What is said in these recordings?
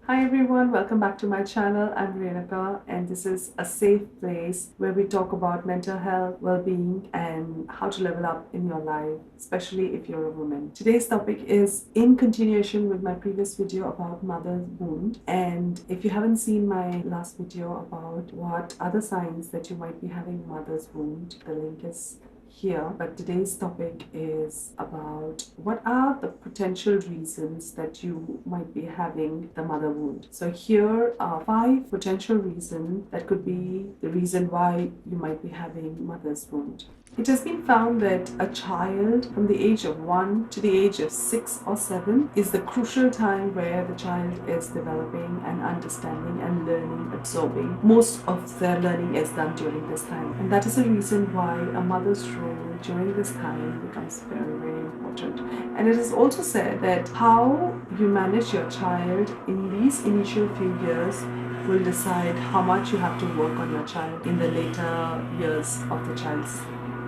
Hi everyone, welcome back to my channel. I'm Renaka and this is a safe place where we talk about mental health, well-being and how to level up in your life, especially if you're a woman. Today's topic is in continuation with my previous video about mother's wound, and if you haven't seen my last video about what other signs that you might be having mother's wound, the link is here. But today's topic is about what are the potential reasons that you might be having the mother wound. So here are 5 potential reasons that could be the reason why you might be having mother's wound. It has been found that a child from the age of 1 to the age of 6 or 7 is the crucial time where the child is developing and understanding and learning, absorbing. Most of their learning is done during this time, and that is the reason why a mother's role during this time becomes very, very important. And it is also said that how you manage your child in these initial few years will decide how much you have to work on your child in the later years of the child's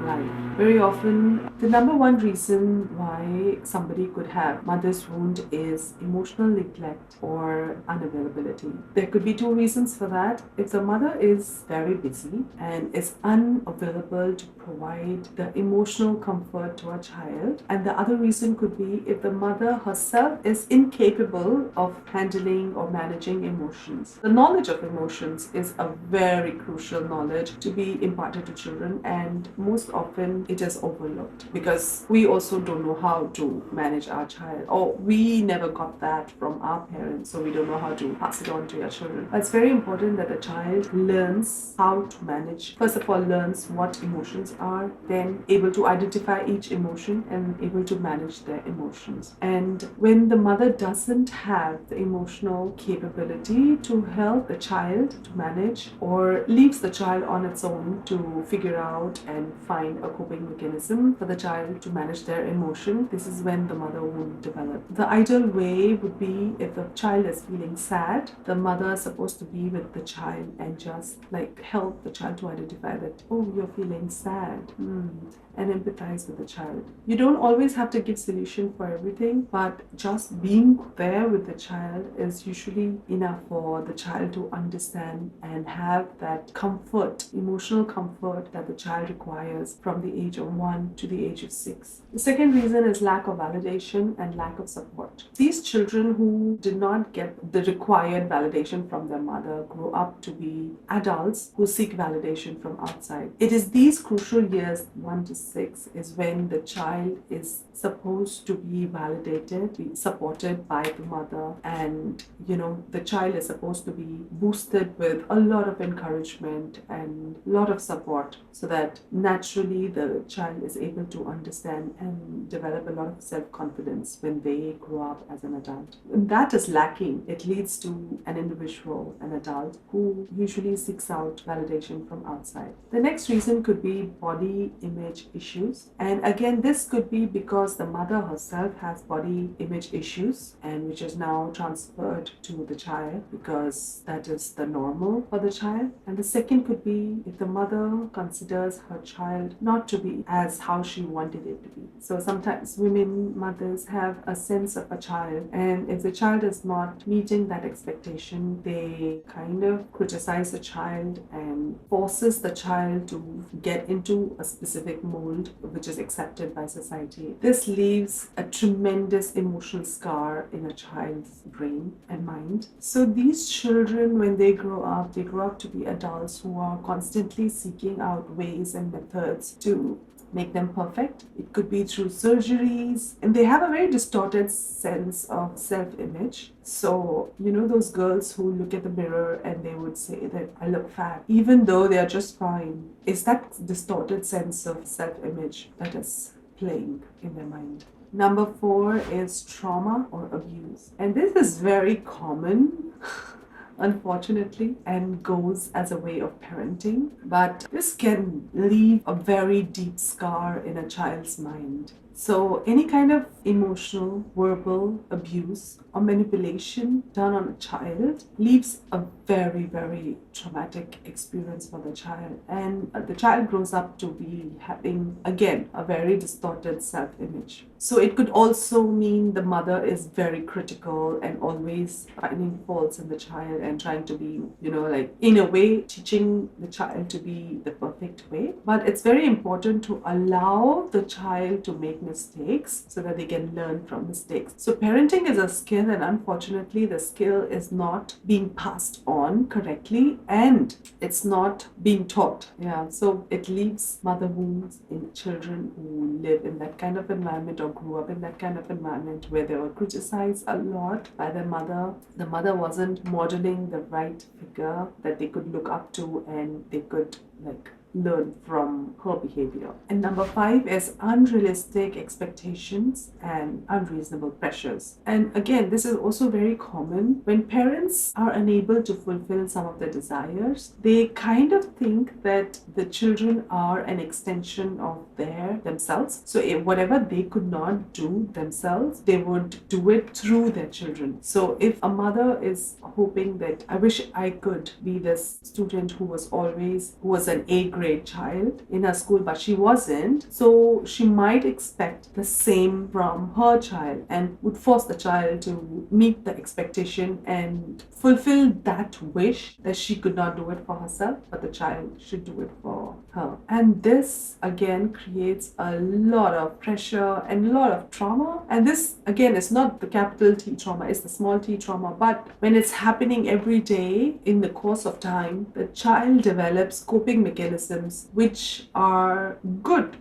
life. Very often, the number one reason why somebody could have mother's wound is emotional neglect or unavailability. There could be 2 reasons for that. If the mother is very busy and is unavailable to provide the emotional comfort to a child, and the other reason could be if the mother herself is incapable of handling or managing emotions. The knowledge of emotions is a very crucial knowledge to be imparted to children, and most often it is overlooked because we also don't know how to manage our child, or we never got that from our parents, so we don't know how to pass it on to your children. But it's very important that the child learns how to manage. First of all, learns what emotions are, then able to identify each emotion and able to manage their emotions. And when the mother doesn't have the emotional capability to help the child to manage, or leaves the child on its own to figure out and find a coping mechanism for the child to manage their emotion, this is when the mother wound develop. The ideal way would be if the child is feeling sad, the mother is supposed to be with the child and just like help the child to identify that, oh, you're feeling sad, and empathize with the child. You don't always have to give solution for everything, but just being there with the child is usually enough for the child to understand and have that comfort, emotional comfort that the child requires from the age of 1 to the age of 6. The second reason is lack of validation and lack of support. These children who did not get the required validation from their mother grow up to be adults who seek validation from outside. It is these crucial years, 1 to 6, is when the child is supposed to be validated, be supported by the mother, and the child is supposed to be boosted with a lot of encouragement and a lot of support, so that naturally the child is able to understand and develop a lot of self-confidence when they grow up as an adult. When that is lacking, it leads to an individual, an adult, who usually seeks out validation from outside. The next reason could be body image issues, and again this could be because the mother herself has body image issues, and which is now transferred to the child because that is the normal for the child. And the second could be if the mother considers her child not to be as how she wanted it to be. So sometimes women mothers have a sense of a child, and if the child is not meeting that expectation, they kind of criticize the child and forces the child to get into a specific mold which is accepted by society. This leaves a tremendous emotional scar in a child's brain and mind. So these children, when they grow up to be adults who are constantly seeking out ways and methods to make them perfect. It could be through surgeries, and they have a very distorted sense of self-image. So, those girls who look at the mirror and they would say that I look fat, even though they are just fine. It's that distorted sense of self-image that is playing in their mind. Number 4 is trauma or abuse. And this is very common unfortunately, and goes as a way of parenting. But this can leave a very deep scar in a child's mind. So, any kind of emotional, verbal abuse or manipulation done on a child leaves a very, very traumatic experience for the child. And the child grows up to be having, again, a very distorted self image. So, it could also mean the mother is very critical and always finding faults in the child and trying to be, like in a way, teaching the child to be the perfect way. But it's very important to allow the child to make mistakes so that they can learn from mistakes. So parenting is a skill, and unfortunately the skill is not being passed on correctly and it's not being taught. Yeah, so it leaves mother wounds in children who live in that kind of environment or grew up in that kind of environment where they were criticized a lot by their mother. The mother wasn't modeling the right figure that they could look up to and they could learn from her behavior. And number 5 is unrealistic expectations and unreasonable pressures. And again, this is also very common when parents are unable to fulfill some of their desires. They kind of think that the children are an extension of themselves. So whatever they could not do themselves, they would do it through their children. So if a mother is hoping that I wish I could be this student who was an A grade child in her school, but she wasn't, so she might expect the same from her child and would force the child to meet the expectation and fulfill that wish that she could not do it for herself, but the child should do it for her. And this again creates a lot of pressure and a lot of trauma. And this again is not the capital T trauma, it's the small t trauma. But when it's happening every day in the course of time, the child develops coping mechanisms which are good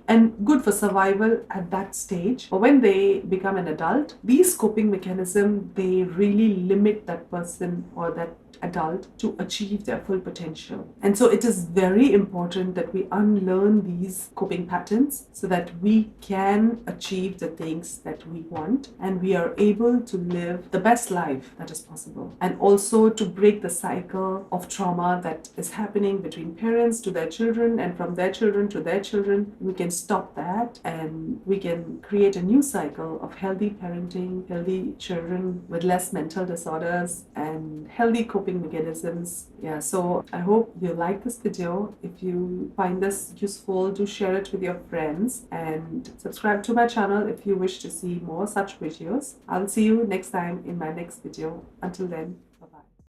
for survival at that stage. But when they become an adult, these coping mechanisms, they really limit that person or that adult to achieve their full potential. And so it is very important that we unlearn these coping patterns so that we can achieve the things that we want and we are able to live the best life that is possible. And also to break the cycle of trauma that is happening between parents to their children and from their children to their children. We can stop that and we can create a new cycle of healthy parenting, healthy children with less mental disorders and healthy coping mechanisms. Yeah, so I hope you like this video. If you find this useful, do share it with your friends and subscribe to my channel if you wish to see more such videos. I'll see you next time in my next video. Until then,